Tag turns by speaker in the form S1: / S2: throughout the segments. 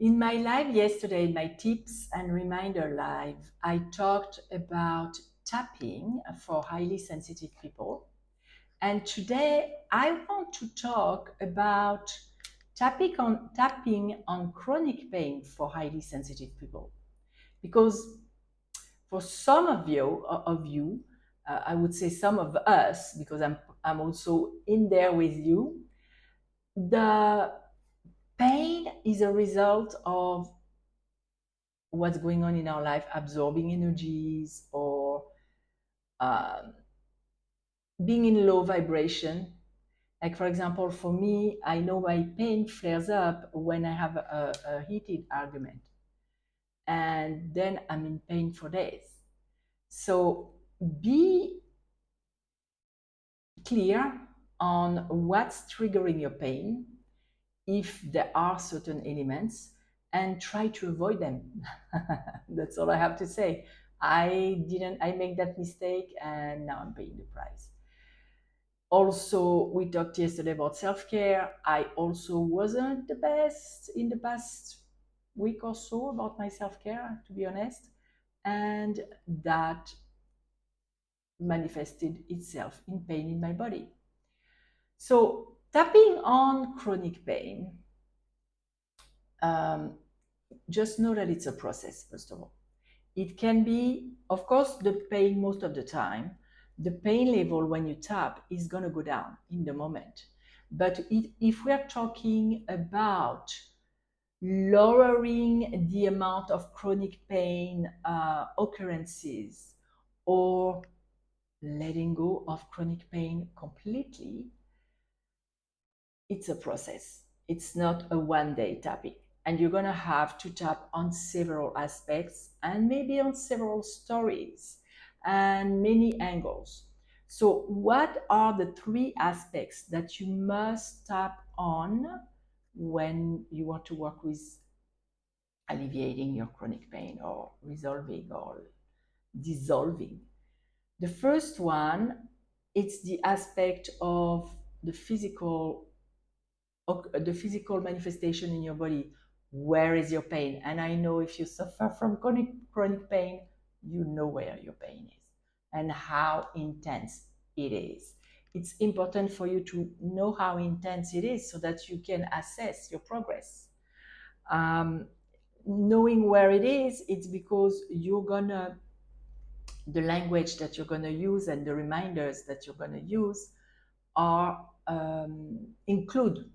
S1: In my live yesterday, my tips and reminder live, I talked about tapping for highly sensitive people. And today I want to talk about tapping on chronic pain for highly sensitive people. Because for some of you, I would say some of us, because I'm also in there with you, the pain is a result of what's going on in our life, absorbing energies or um, being in low vibration. Like, for example, for me, I know my pain flares up when I have a heated argument, and then I'm in pain for days. So be clear on what's triggering your pain, if there are certain elements, and try to avoid them. That's all I have to say. I made that mistake and now I'm paying the price. Also, we talked yesterday about self-care. I also wasn't the best in the past week or so about my self-care, to be honest, and that manifested itself in pain in my body. So tapping on chronic pain, um, just know that it's a process, first of all. It can be, of course, the pain most of the time. The pain level when you tap is going to go down in the moment. But if we're talking about lowering the amount of chronic pain occurrences, or letting go of chronic pain completely, it's a process. It's not a one-day tapping. And you're going to have to tap on several aspects and maybe on several stories and many angles. So, what are the three aspects that you must tap on when you want to work with alleviating your chronic pain or resolving or dissolving? The first one, it's the aspect of the physical manifestation in your body. Where is your pain? And I know if you suffer from chronic pain, you know where your pain is and how intense it is. It's important for you to know how intense it is so that you can assess your progress. um, Knowing where it is, it's because you're gonna the language that you're gonna use and the reminders that you're gonna use are include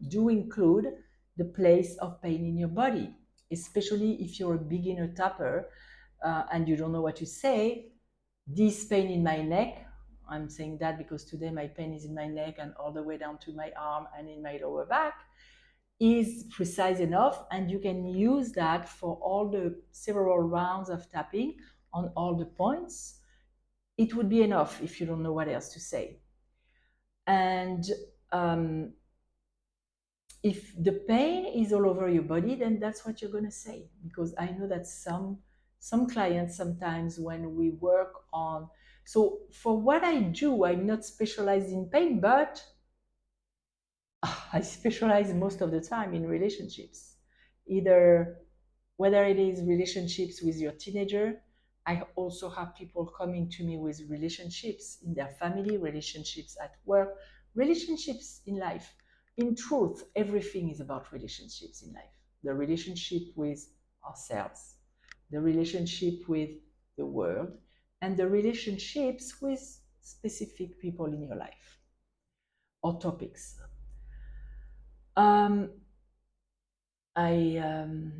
S1: the place of pain in your body, especially if you're a beginner tapper and you don't know what to say. This pain in my neck, I'm saying that because today my pain is in my neck and all the way down to my arm and in my lower back, is precise enough, and you can use that for all the several rounds of tapping on all the points. It would be enough if you don't know what else to say. And um, if the pain is all over your body, then that's what you're going to say. Because I know that some clients, sometimes when we work on, so for what I do, I'm not specialized in pain, but I specialize most of the time in relationships. Either whether it is relationships with your teenager, I also have people coming to me with relationships in their family, relationships at work, relationships in life. In truth, everything is about relationships in life. The relationship with ourselves, the relationship with the world, and the relationships with specific people in your life or topics. Um, I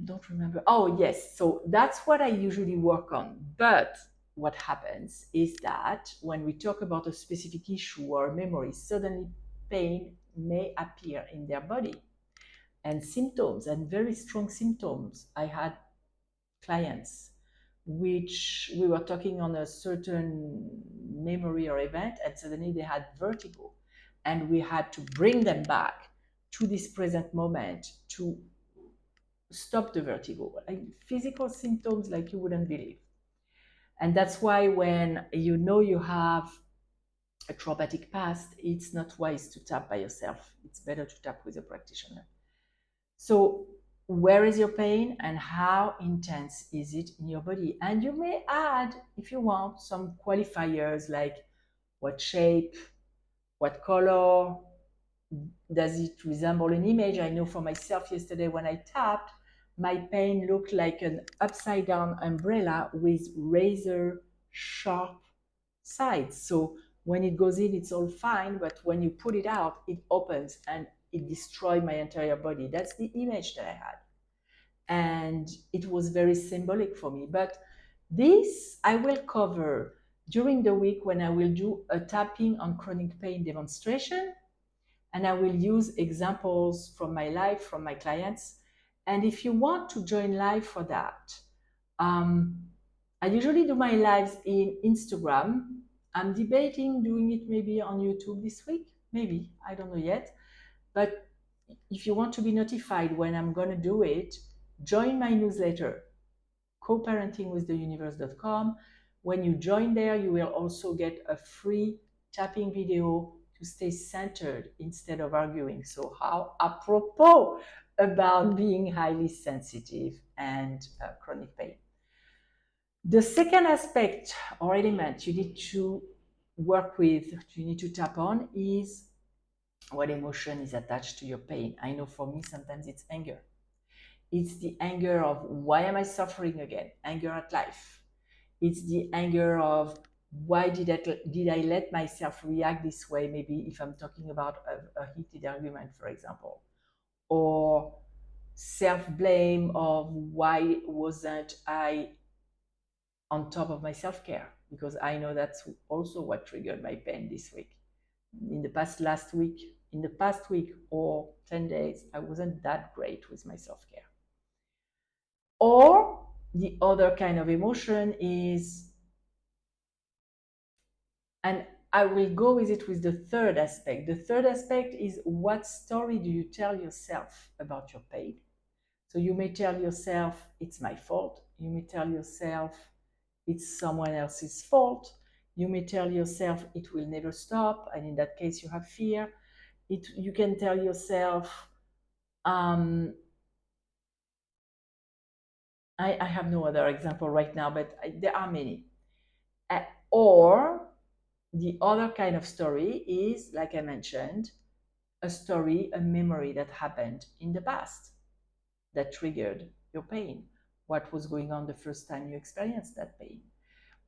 S1: don't remember. Oh, yes. So that's what I usually work on. But what happens is that when we talk about a specific issue or memory, suddenly pain may appear in their body and symptoms, and very strong symptoms. I had clients which we were talking on a certain memory or event, and suddenly they had vertigo. And we had to bring them back to this present moment to stop the vertigo, like physical symptoms like you wouldn't believe. And that's why when you know you have a traumatic past, it's not wise to tap by yourself. It's better to tap with a practitioner. So where is your pain and how intense is it in your body. And you may add, if you want, some qualifiers like what shape, what color, does it resemble an image? I know for myself yesterday when I tapped, my pain looked like an upside down umbrella with razor sharp sides. So when it goes in, it's all fine, but when you put it out, it opens and it destroyed my entire body. That's the image that I had. And it was very symbolic for me. But this I will cover during the week when I will do a tapping on chronic pain demonstration. And I will use examples from my life, from my clients. And if you want to join live for that, um, I usually do my lives in Instagram. I'm debating doing it maybe on YouTube this week. Maybe, I don't know yet. But if you want to be notified when I'm going to do it, join my newsletter, coparentingwiththeuniverse.com. When you join there, you will also get a free tapping video to stay centered instead of arguing. So how apropos about being highly sensitive and chronic pain. The second aspect or element you need to work with, you need to tap on, is what emotion is attached to your pain. I know for me, sometimes it's anger. It's the anger of why am I suffering again? Anger at life. It's the anger of why did I let myself react this way? Maybe if I'm talking about a heated argument, for example, or self-blame of why wasn't I on top of my self-care, because I know that's also what triggered my pain this week. In the past week or 10 days, I wasn't that great with my self-care. Or the other kind of emotion is, and I will go with it with the third aspect. The third aspect is, what story do you tell yourself about your pain? So you may tell yourself, it's my fault. You may tell yourself, it's someone else's fault. You may tell yourself, it will never stop. And in that case, you have fear. You can tell yourself, I have no other example right now, but there are many. Or the other kind of story is, like I mentioned, a story, a memory that happened in the past that triggered your pain. What was going on the first time you experienced that pain?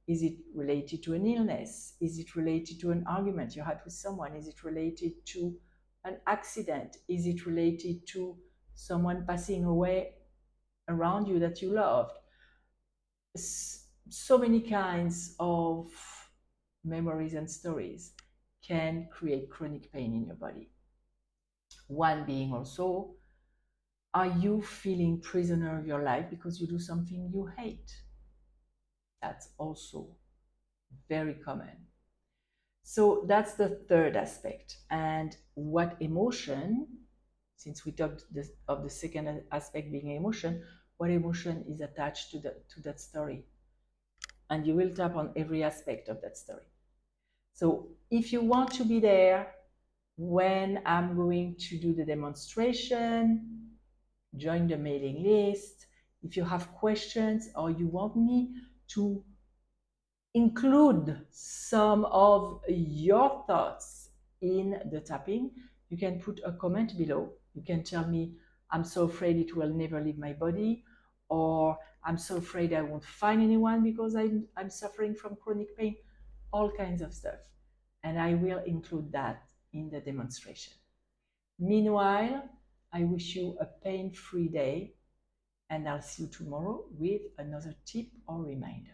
S1: Is it related to an illness? Is it related to an argument you had with someone? Is it related to an accident? Is it related to someone passing away around you that you loved? So many kinds of memories and stories can create chronic pain in your body. One being also, are you feeling prisoner of your life because you do something you hate? That's also very common. So that's the third aspect. And what emotion, since we talked of the second aspect being emotion, what emotion is attached to that story? And you will tap on every aspect of that story. So if you want to be there when I'm going to do the demonstration, join the mailing list. If you have questions or you want me to include some of your thoughts in the tapping, you can put a comment below. You can tell me, I'm so afraid it will never leave my body, or I'm so afraid I won't find anyone because I'm suffering from chronic pain, all kinds of stuff. And I will include that in the demonstration. Meanwhile, I wish you a pain-free day, and I'll see you tomorrow with another tip or reminder.